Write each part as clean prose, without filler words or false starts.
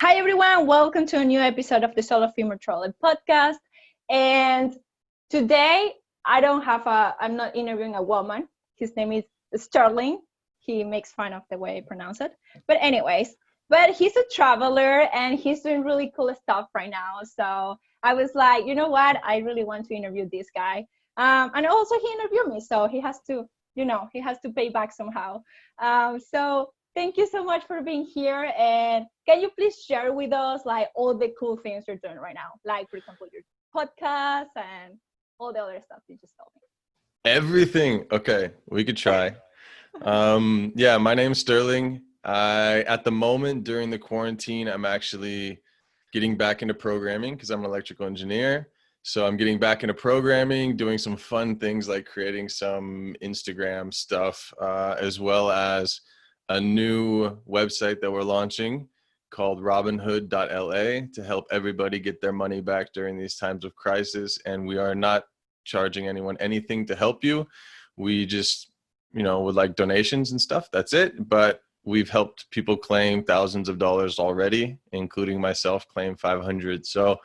Hi, everyone. Welcome to a new episode of the Solo Female Trolley podcast. And today, I'm not interviewing a woman. His name is Sterling. He makes fun of the way I pronounce it. But he's a traveler and he's doing really cool stuff right now. So I was like, you know what? I really want to interview this guy. And also, he interviewed me. So he has to pay back somehow. So thank you so much for being here. And can you please share with us like all the cool things you're doing right now? Like, for example, your podcast and all the other stuff you just told me. Everything. Okay, we could try. Yeah, my name's Sterling. At the moment during the quarantine, I'm actually getting back into programming because I'm an electrical engineer. So I'm getting back into programming, doing some fun things like creating some Instagram stuff, as well as a new website that we're launching called robinhood.la to help everybody get their money back during these times of crisis. And we are not charging anyone anything to help you. We just, would like donations and stuff. That's it. But we've helped people claim thousands of dollars already, including myself, claim 500. So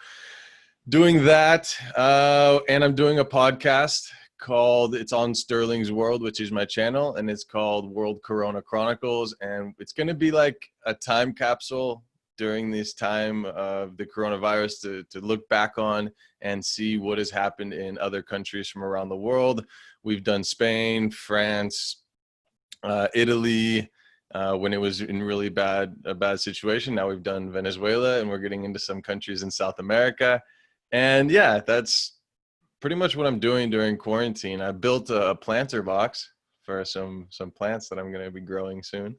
doing that. And I'm doing a podcast called It's on Sterling's World, which is my channel, and it's called World Corona Chronicles. And it's going to be like a time capsule during this time of the coronavirus to look back on and see what has happened in other countries from around the world. We've done Spain, France, Italy, when it was in a bad situation. Now we've done Venezuela, and we're getting into some countries in South America. And yeah, that's pretty much what I'm doing during quarantine. I built a planter box for some plants that I'm going to be growing soon.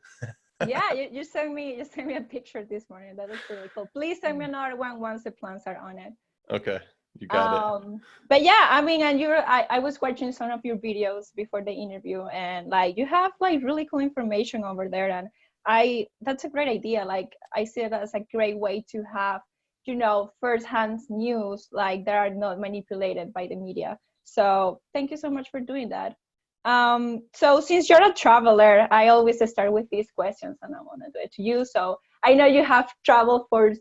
Yeah, you sent me a picture this morning. That looks really cool. Please send me another one once the plants are on it. Okay, you got it. But yeah, I mean, and I was watching some of your videos before the interview, and like you have like really cool information over there, and that's a great idea. Like I see it as a great way to have, first-hand news, like that are not manipulated by the media. So thank you so much for doing that. So since you're a traveler, I always start with these questions, and I want to do it to you. So I know you have traveled for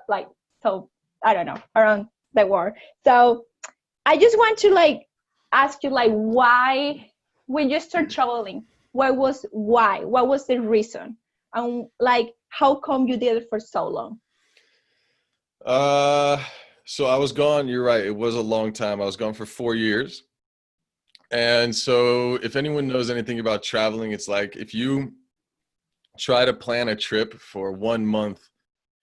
like, so I don't know, around the world. So I just want to like ask you like why when you start traveling, what was the reason, and like how come you did it for so long? So I was gone. You're right. It was a long time. I was gone for 4 years. And so if anyone knows anything about traveling, it's like if you try to plan a trip for 1 month,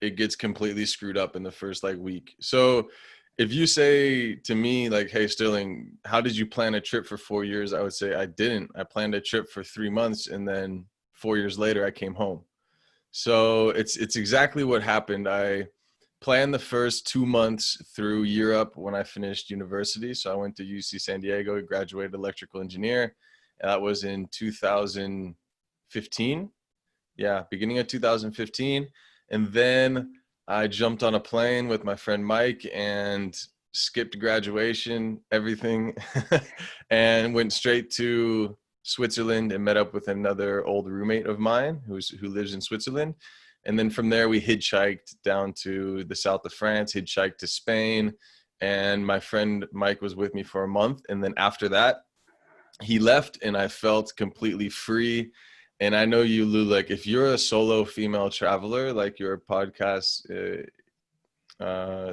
it gets completely screwed up in the first like week. So if you say to me like, hey Sterling, how did you plan a trip for 4 years? I would say I didn't. I planned a trip for 3 months, and then 4 years later I came home. So it's exactly what happened. I planned the first 2 months through Europe when I finished university. So I went to UC San Diego, graduated electrical engineer. And that was in 2015. Yeah, beginning of 2015. And then I jumped on a plane with my friend Mike and skipped graduation, everything, and went straight to Switzerland and met up with another old roommate of mine who lives in Switzerland. And then from there, we hitchhiked down to the south of France, hitchhiked to Spain. And my friend Mike was with me for a month. And then after that, he left, and I felt completely free. And I know you, Lou, like if you're a solo female traveler, like your podcast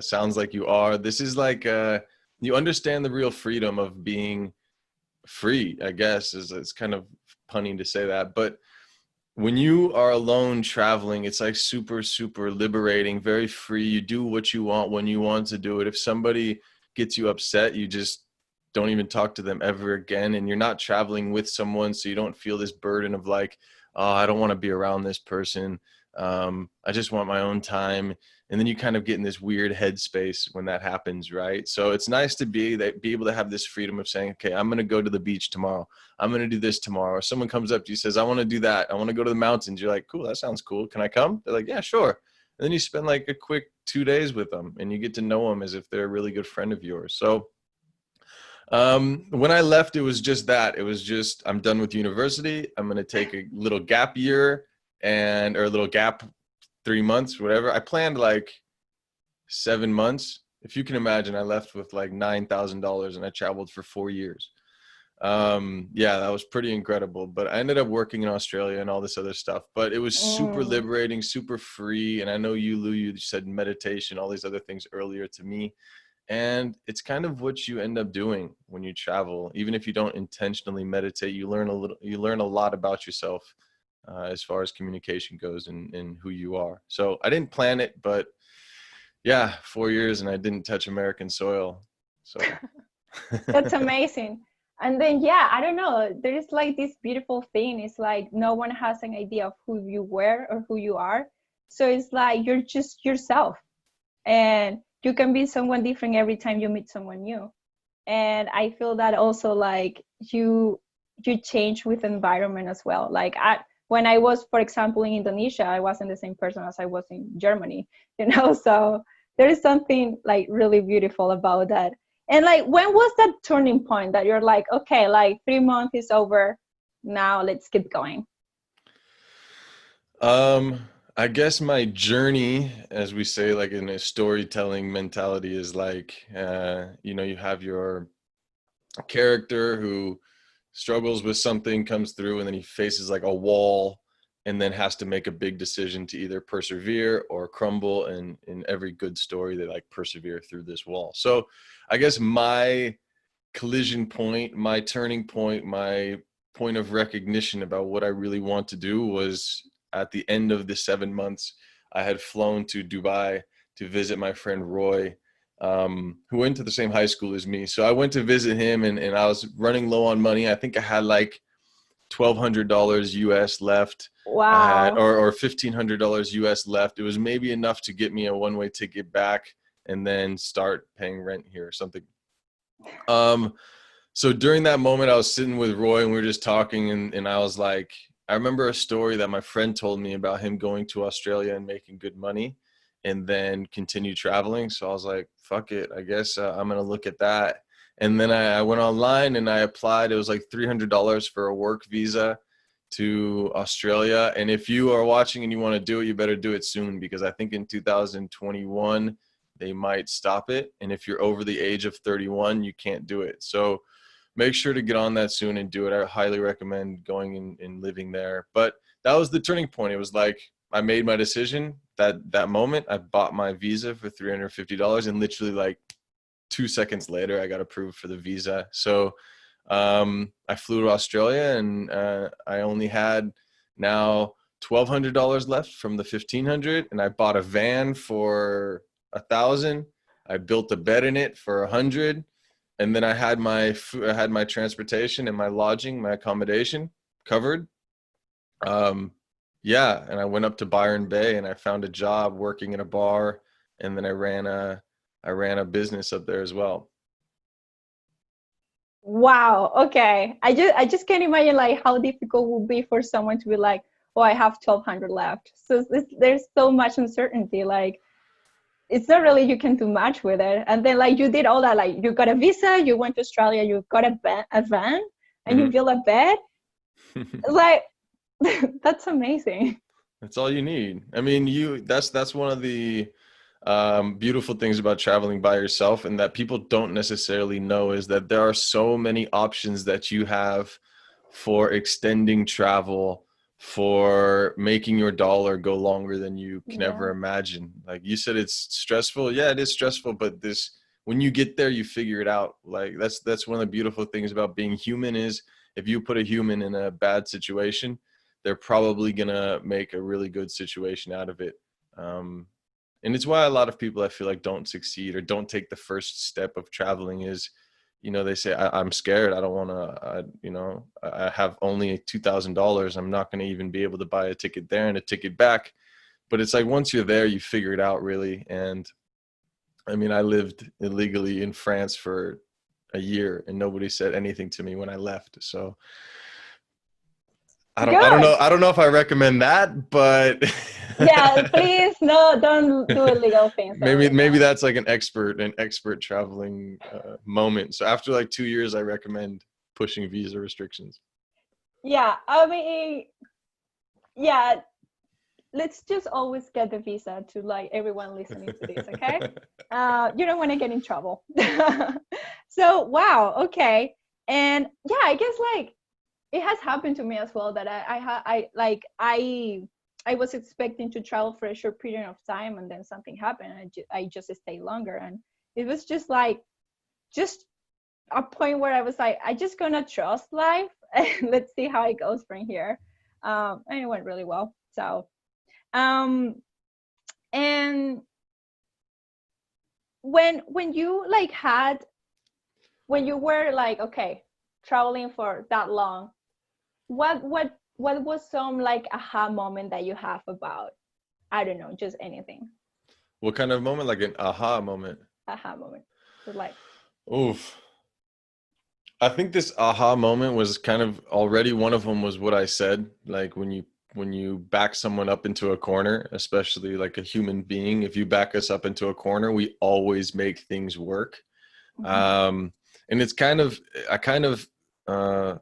sounds like you are, this is like, you understand the real freedom of being free, I guess, is it's kind of punny to say that. But when you are alone traveling, it's like super, super liberating, very free. You do what you want when you want to do it. If somebody gets you upset, you just don't even talk to them ever again. And you're not traveling with someone, so you don't feel this burden of like, oh, I don't want to be around this person. I just want my own time. And then you kind of get in this weird headspace when that happens, right? So it's nice to be able to have this freedom of saying, okay, I'm going to go to the beach tomorrow. I'm going to do this tomorrow. Or someone comes up to you, says, I want to do that. I want to go to the mountains. You're like, cool, that sounds cool. Can I come? They're like, yeah, sure. And then you spend like a quick 2 days with them, and you get to know them as if they're a really good friend of yours. So when I left, it was just that. It was just, I'm done with university. I'm going to take a little gap year or a little gap 3 months, whatever. I planned like 7 months. If you can imagine, I left with like $9,000 and I traveled for 4 years. Yeah, that was pretty incredible. But I ended up working in Australia and all this other stuff. But it was super Mm, liberating, super free. And I know you, Lou, you said meditation, all these other things earlier to me. And it's kind of what you end up doing when you travel. Even if you don't intentionally meditate, you learn a lot about yourself as far as communication goes and who you are. So I didn't plan it, but yeah, 4 years and I didn't touch American soil. So that's amazing. And then, yeah, I don't know. There is like this beautiful thing. It's like no one has an idea of who you were or who you are. So it's like you're just yourself, and you can be someone different every time you meet someone new. And I feel that also like you change with environment as well. Like when I was, for example, in Indonesia, I wasn't the same person as I was in Germany, so there is something like really beautiful about that. And like, when was that turning point that you're like, okay, like 3 months is over, now let's keep going? um I guess my journey, as we say, like in a storytelling mentality, is like you have your character who struggles with something, comes through, and then he faces like a wall and then has to make a big decision to either persevere or crumble. And in every good story, they like persevere through this wall. So I guess my collision point, my turning point, my point of recognition about what I really want to do was at the end of the 7 months. I had flown to Dubai to visit my friend Roy, who went to the same high school as me. So I went to visit him, and I was running low on money. I think I had like $1,200 US left. I had, Wow. or $1,500 US left. It was maybe enough to get me a one-way ticket back and then start paying rent here or something. Um, so during that moment, I was sitting with Roy and we were just talking, and I was like, I remember a story that my friend told me about him going to Australia and making good money and then continue traveling. So I was like, fuck it, I guess I'm gonna look at that. And then I went online and I applied. It was like $300 for a work visa to Australia. And if you are watching and you want to do it, you better do it soon, because I think in 2021 they might stop it. And if you're over the age of 31, you can't do it. So make sure to get on that soon and do it. I highly recommend going and living there. But that was the turning point. It was like I made my decision that moment. I bought my visa for $350, and literally like 2 seconds later, I got approved for the visa. So I flew to Australia, and I only had now $1,200 left from the 1,500, and I bought a van for 1,000. I built a bed in it for 100, and then I had my food, I had my transportation and my lodging, my accommodation covered. Um, yeah, and I went up to Byron Bay and I found a job working in a bar, and then I ran a business up there as well. Wow. Okay. I just can't imagine like how difficult it would be for someone to be like, oh, I have 1,200 left. So there's so much uncertainty. Like, it's not really you can do much with it. And then like you did all that. Like, you got a visa, you went to Australia, you got a van, and you Hmm. built a bed. Like, that's amazing. That's all you need. I mean, that's one of the beautiful things about traveling by yourself, and that people don't necessarily know, is that there are so many options that you have for extending travel, for making your dollar go longer than you can ever Yeah. imagine. Like you said, it's stressful. Yeah, it is stressful, but when you get there, you figure it out. Like that's one of the beautiful things about being human, is if you put a human in a bad situation, they're probably gonna make a really good situation out of it. Um, and it's why a lot of people, I feel like, don't succeed or don't take the first step of traveling. Is, they say, I'm scared, I don't want to, I have only $2,000, I'm not going to even be able to buy a ticket there and a ticket back. But it's like once you're there, you figure it out, really. And I mean, I lived illegally in France for a year and nobody said anything to me when I left. So Good. I don't know if I recommend that, but Yeah, please, no, don't do illegal things maybe ever. maybe No. that's like an expert traveling moment. So after like 2 years, I recommend pushing visa restrictions. Yeah, I mean, yeah, let's just always get the visa to like everyone listening to this, okay? You don't want to get in trouble. So wow, okay. And yeah, I guess like it has happened to me as well that I was expecting to travel for a short period of time, and then something happened, and I just stayed longer, and it was just like just a point where I was like, I just gonna trust life and let's see how it goes from here. And it went really well. So um and when you like had when you were like okay traveling for that long, what was some like aha moment that you have about, I don't know, just anything? What kind of moment? Like an aha moment? Aha moment. So like Oof. I think this aha moment was kind of already one of them was what I said. Like when you back someone up into a corner, especially like a human being, if you back us up into a corner, we always make things work. mhm, And it's kind of I kind of uh,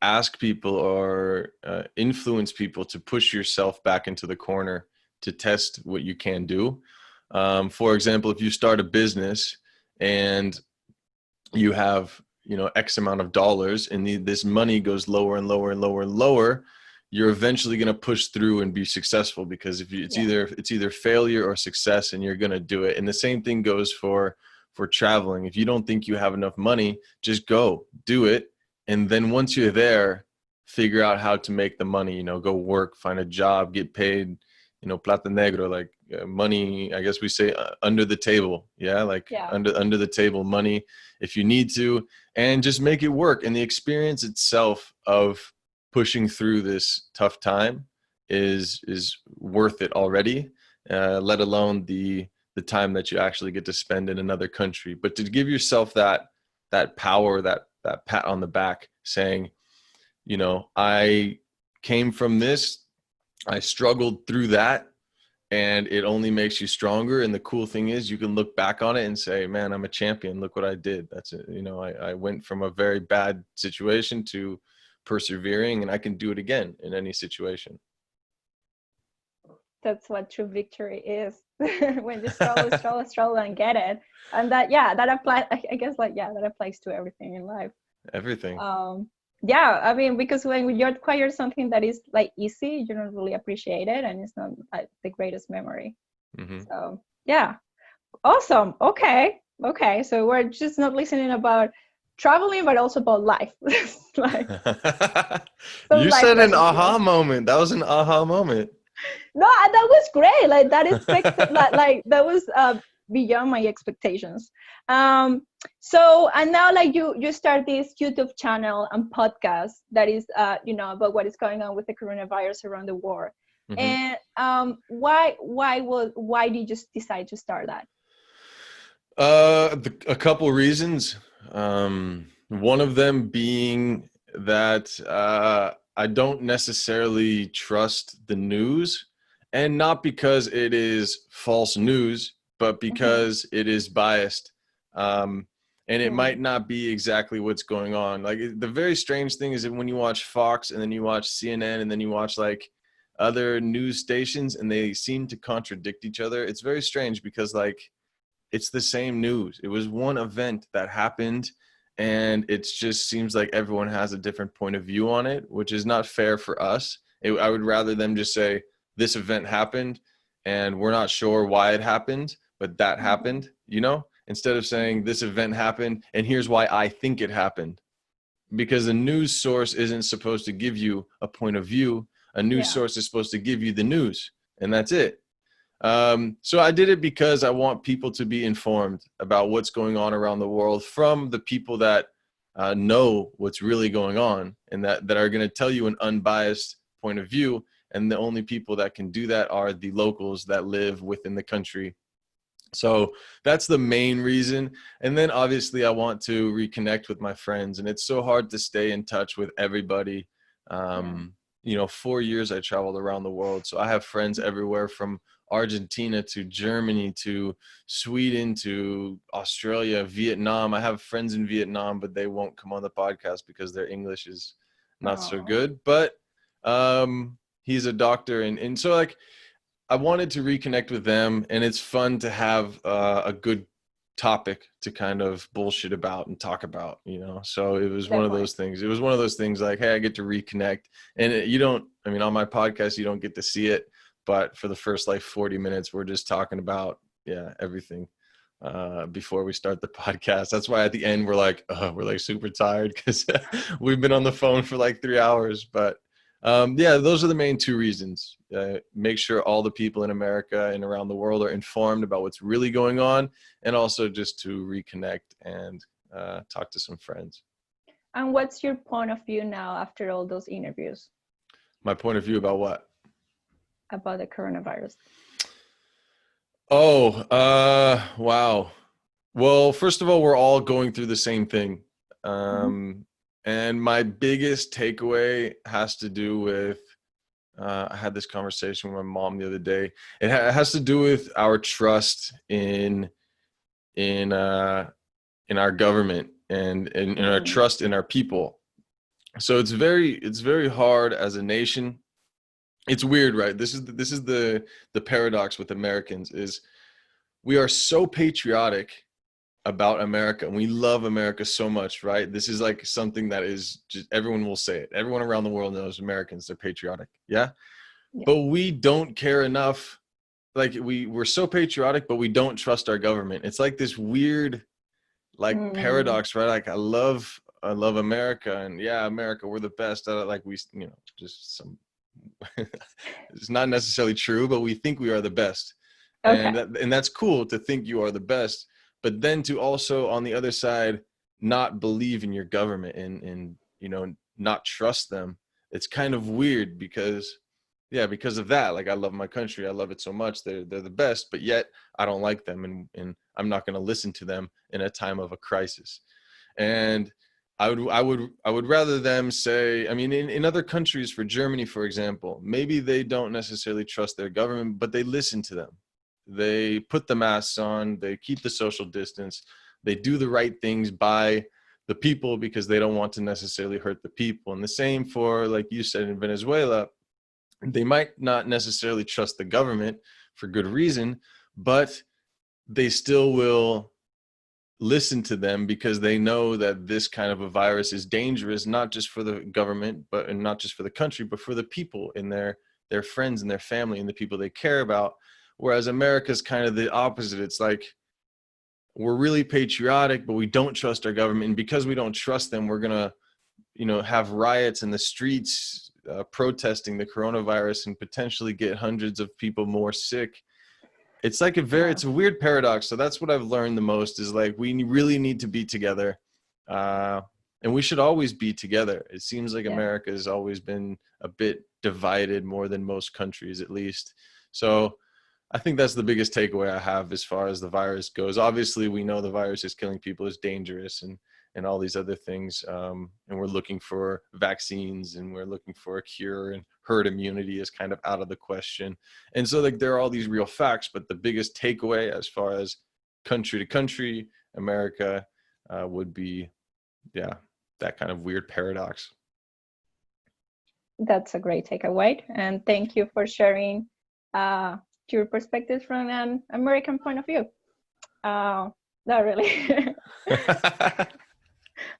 ask people or influence people to push yourself back into the corner to test what you can do. For example, if you start a business and you have X amount of dollars and this money goes lower and lower and lower and lower, you're eventually going to push through and be successful, because if you, yeah, it's either failure or success, and you're going to do it. And the same thing goes for traveling. If you don't think you have enough money, just go do it, and then once you're there, figure out how to make the money. Go work, find a job, get paid, plata negro, like money, I guess we say, under the table. Yeah, like yeah, under the table money if you need to, and just make it work. And the experience itself of pushing through this tough time is worth it already, let alone the time that you actually get to spend in another country. But to give yourself that power, that pat on the back, saying, I came from this, I struggled through that, and it only makes you stronger. And the cool thing is you can look back on it and say, man, I'm a champion. Look what I did. That's it. I went from a very bad situation to persevering, and I can do it again in any situation. that's what true victory is. When you struggle, struggle, struggle and get it. And that, yeah, that applies, I guess, like, yeah, that applies to everything in life. Everything. um yeah, I mean, because when you acquire something that is like easy, you don't really appreciate it, and it's not like the greatest memory. Hmm. So yeah, awesome. Okay, okay, so we're just not listening about traveling but also about life. Like some You life said an lessons here. aha moment. That was an aha moment. No, that was great. Like that expected, like that was beyond my expectations. Um, so and now like you start this YouTube channel and podcast that is about what is going on with the coronavirus around the world. Hmm. And why did you just decide to start that? A couple reasons. One of them being that I don't necessarily trust the news, and not because it is false news, but Mm-hmm. because it is biased. Um, and it Mm, might not be exactly what's going on. Like the very strange thing is that when you watch Fox and then you watch CNN and then you watch like other news stations and they seem to contradict each other, it's very strange because like it's the same news. It was one event that happened, and it just seems like everyone has a different point of view on it, which is not fair for us. I would rather them just say this event happened and we're not sure why it happened, but that mm-hmm. happened, instead of saying Mm-hmm. this event happened and here's why I think it happened. Because a news source isn't supposed to give you a point of view. A news Yeah. source is supposed to give you the news, and that's it. So I did it because I want people to be informed about what's going on around the world from the people that know what's really going on, and that are going to tell you an unbiased point of view. And the only people that can do that are the locals that live within the country. So that's the main reason. And then obviously I want to reconnect with my friends, and it's so hard to stay in touch with everybody. Yeah. 4 years I traveled around the world. So I have friends everywhere from Argentina to Germany to Sweden to Australia, Vietnam. I have friends in Vietnam, but they won't come on the podcast because their English is not so Oh. good. But um, he's a doctor, and so like I wanted to reconnect with them, and it's fun to have a good topic to kind of bullshit about and talk about, you know. So it was one of Definitely. those things. It was one of those things like, hey, I get to reconnect, and you don't. I mean, on my podcast, you don't get to see it, but for the first like 40 minutes, we're just talking about everything before we start the podcast. That's why at the end we're like super tired because we've been on the phone for like 3 hours. But yeah, those are the main two reasons. Make sure all the people in America and around the world are informed about what's really going on, and also just to reconnect and talk to some friends. And what's your point of view now after all those interviews My point of view about what? about the coronavirus? Oh, wow. Well, first of all, we're all going through the same thing. Mm-hmm. And my biggest takeaway has to do with I had this conversation with my mom the other day. It has to do with our trust in in our government and in our Mm. trust in our people. So it's very hard as a nation. It's weird, right? This is the paradox with Americans is we are so patriotic about America and we love America so much, right? This is like something that is just everyone will say it. Everyone around the world knows Americans, they're patriotic. Yeah. Yeah. But we don't care enough. Like we're so patriotic, but we don't trust our government. It's like this weird like Mm. paradox, right? Like I love America and yeah, America, we're the best. Like we, you know, just some it's not necessarily true, but we think we are the best. Okay. And that's cool to think you are the best, but then to also on the other side not believe in your government and you know not trust them. It's kind of weird because yeah, because of that. Like I love my country, I love it so much. They're the best, but yet I don't like them, and I'm not going to listen to them in a time of a crisis. And I would rather them say, I mean, in other countries, for Germany, for example, maybe they don't necessarily trust their government, but they listen to them. They put the masks on, they keep the social distance, they do the right things by the people because they don't want to necessarily hurt the people. And the same for, like you said, in Venezuela, they might not necessarily trust the government for good reason, but they still will listen to them because they know that this kind of a virus is dangerous, not just for the government, but and not just for the country, but for the people and their friends and their family and the people they care about. Whereas America's kind of the opposite. It's like we're really patriotic, but we don't trust our government, and because we don't trust them, we're gonna, you know, have riots in the streets protesting the coronavirus and potentially get hundreds of people more sick. It's like Wow. it's a weird paradox. So that's what I've learned the most is like we really need to be together, uh, and we should always be together. It seems like Yeah. America has always been a bit divided more than most countries, at least. So I think that's the biggest takeaway I have as far as the virus goes. Obviously, we know the virus is killing people, is dangerous, and all these other things. And we're looking for vaccines, and we're looking for a cure, and herd immunity is kind of out of the question. And so, like, there are all these real facts, but the biggest takeaway, as far as country to country, America, would be, yeah, that kind of weird paradox. That's a great takeaway. And thank you for sharing uh, your perspectives from an American point of view. Uh, no, really.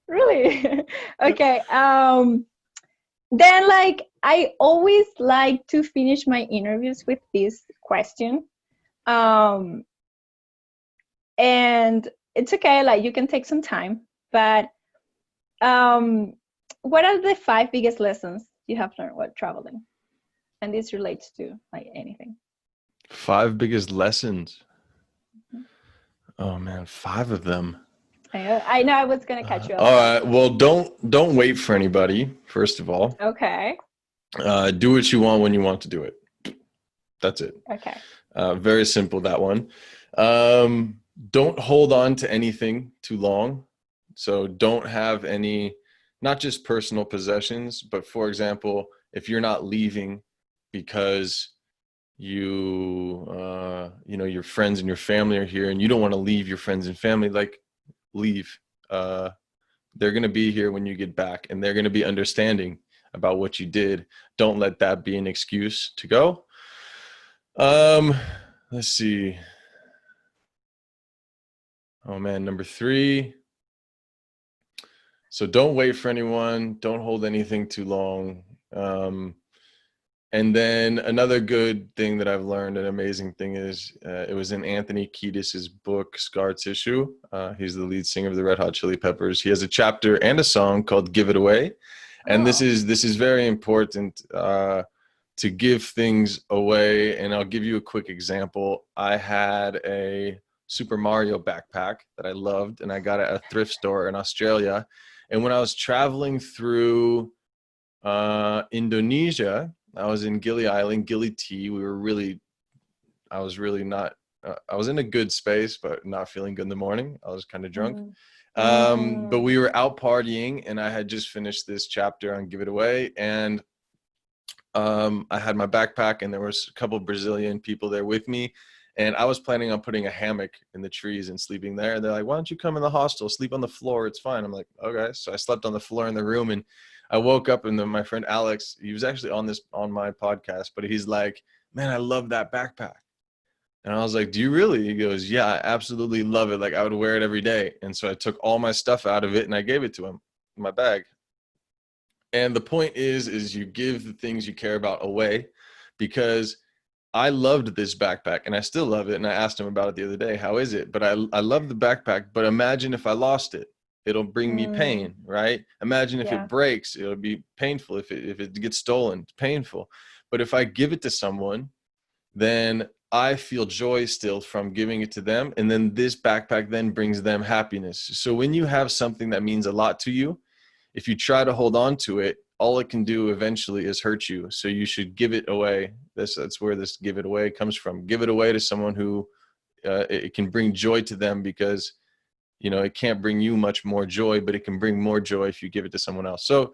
Really. Okay. Then, like, I always like to finish my interviews with this question. Um, and it's okay, like, you can take some time, but um, what are the five biggest lessons you have learned while traveling? And this relates to like anything. Five biggest lessons. Mhm. Oh man, five of them. I know I was gonna catch you off All guard. right. Well, don't wait for anybody. First of all, Okay. do what you want when you want to do it. That's it. Okay. Very simple, that one. Don't hold on to anything too long. So don't have any, not just personal possessions, but for example, if you're not leaving because you know, your friends and your family are here and you don't want to leave your friends and family, like leave. Uh, they're going to be here when you get back and they're going to be understanding about what you did. Don't let that be an excuse to go. Um, let's see. Oh man, number 3. So don't wait for anyone. Don't hold anything too long. And then another good thing that I've learned, an amazing thing is, it was in Anthony Kiedis's book, Scar Tissue. He's the lead singer of the Red Hot Chili Peppers. He has a chapter and a song called "Give It Away," and this Oh. is very important, to give things away. And I'll give you a quick example. I had a Super Mario backpack that I loved, and I got it at a thrift store in Australia. And when I was traveling through Indonesia, I was in Gili Island, Gili T. I was really not, I was in a good space, but not feeling good in the morning. I was kind of drunk. Mm. But Mm. we were out partying, and I had just finished this chapter on Give It Away. And I had my backpack, and there was a couple of Brazilian people there with me. And I was planning on putting a hammock in the trees and sleeping there. And they're like, "Why don't you come in the hostel, sleep on the floor? It's fine." I'm like, "Okay." So I slept on the floor in the room, and I woke up, and then my friend Alex, he was actually on my podcast, but he's like, "Man, I love that backpack." And I was like, "Do you really?" He goes, "Yeah, I absolutely love it. Like, I would wear it every day." And so I took all my stuff out of it and I gave it to him in my bag. And the point is you give the things you care about away, because I loved this backpack and I still love it. And I asked him about it the other day, "How is it?" But I love the backpack, but imagine if I lost it. It'll bring me Mm. pain, right? Imagine if it Yeah. breaks, it'll be painful. If it gets stolen, it's painful. But if I give it to someone, then I feel joy still from giving it to them. And then this backpack then brings them happiness. So when you have something that means a lot to you, if you try to hold on to it, all it can do eventually is hurt you. So you should give it away. That's where this "give it away" comes from. Give it away to someone who, it can bring joy to them, because it can't bring you much more joy, but it can bring more joy if you give it to someone else. So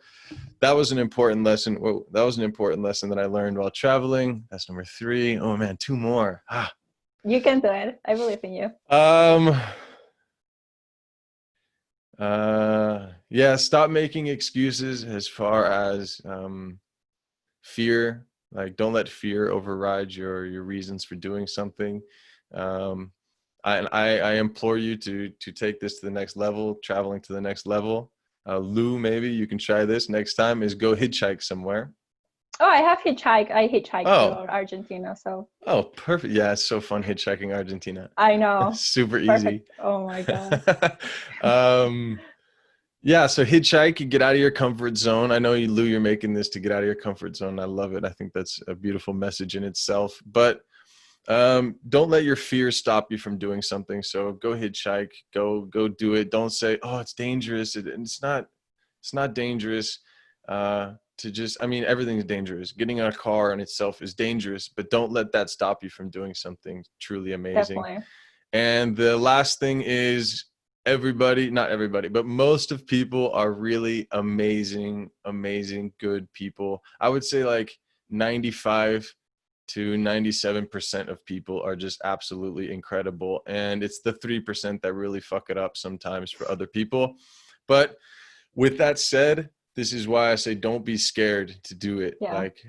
that was an important lesson. Whoa, that was an important lesson that I learned while traveling. That's number 3. Oh man, 2 more. You can do it. I believe in you. Um. Yeah. Stop making excuses as far as fear. Like, don't let fear override your reasons for doing something. Um, I implore you to take this to the next level, traveling to the next level. Lou, maybe you can try this next time, is go hitchhike somewhere. Oh, I have hitchhiked. I hitchhiked to Oh, Argentina, so oh, perfect. Yeah, it's so fun hitchhiking Argentina. I know. Super easy. Perfect. Oh my God. um, yeah, so hitchhike, get out of your comfort zone. I know you, Lou, you're making this to get out of your comfort zone. I love it. I think that's a beautiful message in itself. But don't let your fear stop you from doing something. So go hitchhike, go do it. Don't say, "Oh, it's dangerous." It's not dangerous. To just, I mean, everything's dangerous. Getting in a car in itself is dangerous, but don't let that stop you from doing something truly amazing. Definitely. And the last thing is, everybody, not everybody, but most of people are really amazing, amazing, good people. I would say like 95 to 97% of people are just absolutely incredible. And it's the 3% that really fuck it up sometimes for other people. But with that said, this is why I say don't be scared to do it. Yeah. Like,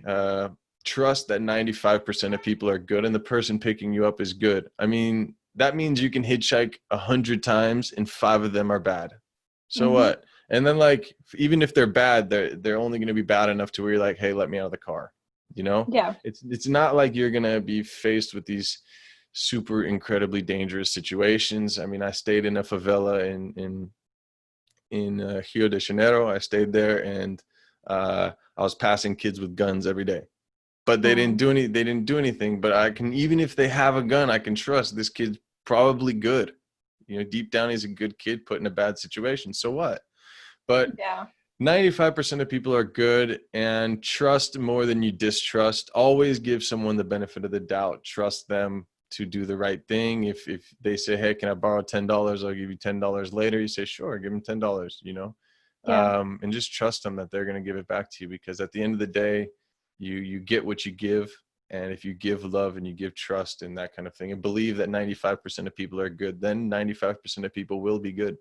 trust that 95% of people are good and the person picking you up is good. I mean, that means you can hitchhike 100 times and 5 of them are bad. So Mm-hmm. what? And then, like, even if they're bad, they're only going to be bad enough to where you're like, "Hey, let me out of the car." You know, Yeah. it's not like you're going to be faced with these super incredibly dangerous situations. I mean, I stayed in a favela in Rio de Janeiro. I stayed there, and I was passing kids with guns every day. But they didn't Mm. do any. They didn't do anything. But I can, even if they have a gun, I can trust this kid's probably good. Deep down, he's a good kid put in a bad situation. So what? But Yeah. 95% of people are good, and trust more than you distrust. Always give someone the benefit of the doubt. Trust them to do the right thing. If they say, "Hey, can I borrow $10? I'll give you $10 later." You say, "Sure, give them $10, Yeah. and just trust them that they're going to give it back to you, because at the end of the day, you get what you give. And if you give love and you give trust and that kind of thing, and believe that 95% of people are good, then 95% of people will be good.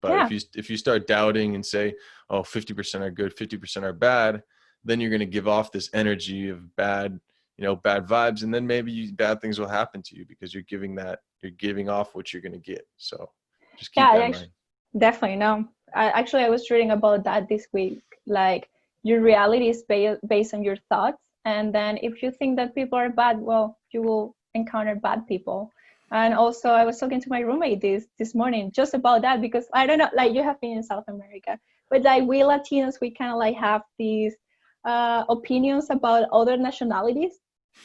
But Yeah. if you start doubting and say, "Oh, 50% are good, 50% are bad," then you're going to give off this energy of bad, bad vibes, and then maybe bad things will happen to you because you're giving off what you're going to get. So just Yeah, keep that in mind. definitely no. Actually, I was reading about that this week. Like, your reality is based on your thoughts, and then if you think that people are bad, well, you will encounter bad people. And also, I was talking to my roommate this morning just about that, because I don't know, like, you have been in South America, but like we Latinos, we kind of like have these opinions about other nationalities.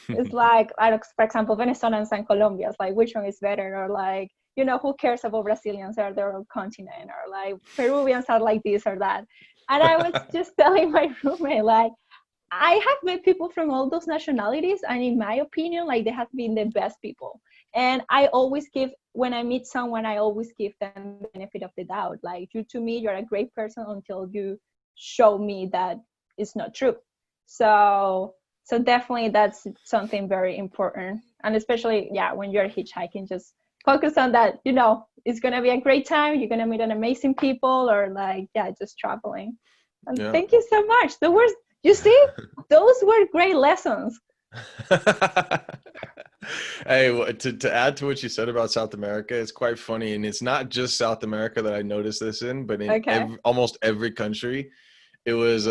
It's like, I don't, for example, Venezuelans and Colombians, like which one is better, or like, who cares about Brazilians or their own continent, or like Peruvians are like this or that. And I was just telling my roommate, like, I have met people from all those nationalities, and in my opinion, like, they have been the best people. And I always give, when I meet someone, I always give them the benefit of the doubt. Like, you, to me, you're a great person until you show me that it's not true. So, so definitely that's something very important. And especially, yeah, when you're hitchhiking, just focus on that. It's gonna be a great time. You're gonna meet an amazing people, or like, yeah, just traveling. And Yeah. thank you so much. You see, those were great lessons. Hey, to add to what you said about South America, it's quite funny, and it's not just South America that I noticed this in, but in Okay. almost every country. It was,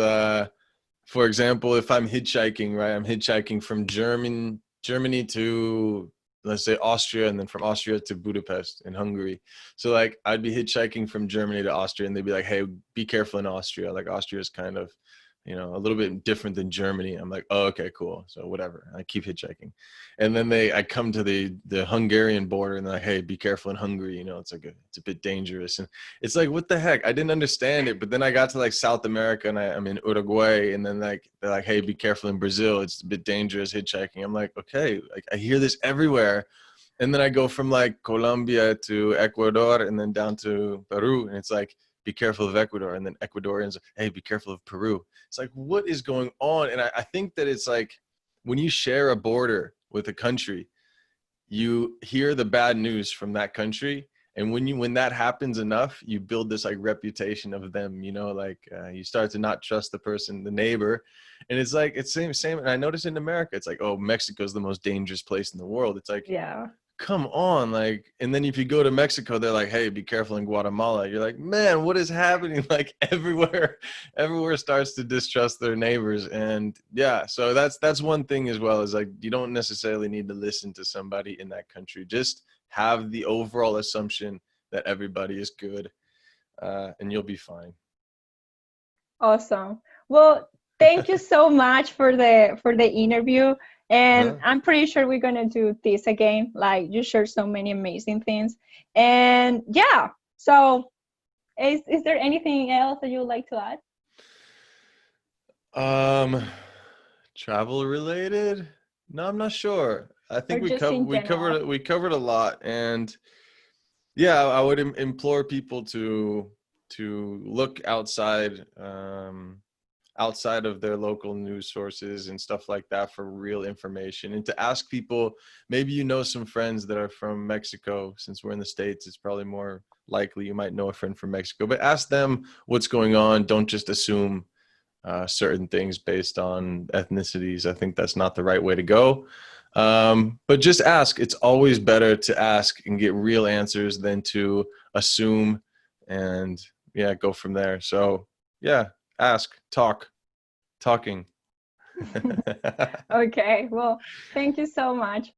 for example, if I'm hitchhiking, right? I'm hitchhiking from Germany to, let's say, Austria, and then from Austria to Budapest in Hungary. So like, I'd be hitchhiking from Germany to Austria, and they'd be like, "Hey, be careful in Austria. Like, Austria is kind of, a little bit different than Germany." I'm like, "Oh, okay, cool." So whatever. I keep hitchhiking, and then I come to the Hungarian border, and they're like, "Hey, be careful in Hungary. It's like it's a bit dangerous." And it's like, what the heck? I didn't understand it. But then I got to like South America, and I'm in Uruguay, and then like they're like, "Hey, be careful in Brazil. It's a bit dangerous hitchhiking." I'm like, okay, like I hear this everywhere. And then I go from like Colombia to Ecuador, and then down to Peru, and it's like, be careful of Ecuador. And then Ecuadorians, hey, be careful of Peru. It's like, what is going on? And I think that it's like, when you share a border with a country, you hear the bad news from that country, and when that happens enough, you build this like reputation of them, like, you start to not trust the person, the neighbor. And it's like, it's same. And I notice in America, it's like, oh, Mexico's the most dangerous place in the world. It's like, Yeah. come on. Like, and then if you go to Mexico, they're like, hey, be careful in Guatemala. You're like, man, what is happening? Like, everywhere starts to distrust their neighbors. And yeah, so that's one thing as well, is like, you don't necessarily need to listen to somebody in that country. Just have the overall assumption that everybody is good, and you'll be fine. Awesome. Well, thank you so much for the interview. And Uh-huh. I'm pretty sure we're gonna do this again. Like, you shared so many amazing things. And yeah, so is there anything else that you would like to add? Um, Travel related? No, I'm not sure. I Or think we just covered in we general? covered we covered a lot. And yeah, I would implore people to look outside of their local news sources and stuff like that for real information, and to ask people. Maybe some friends that are from Mexico. Since we're in the States, it's probably more likely you might know a friend from Mexico, but ask them what's going on. Don't just assume certain things based on ethnicities. I think that's not the right way to go. But just ask. It's always better to ask and get real answers than to assume and, yeah, go from there. So yeah, ask, talking. Okay, well, thank you so much.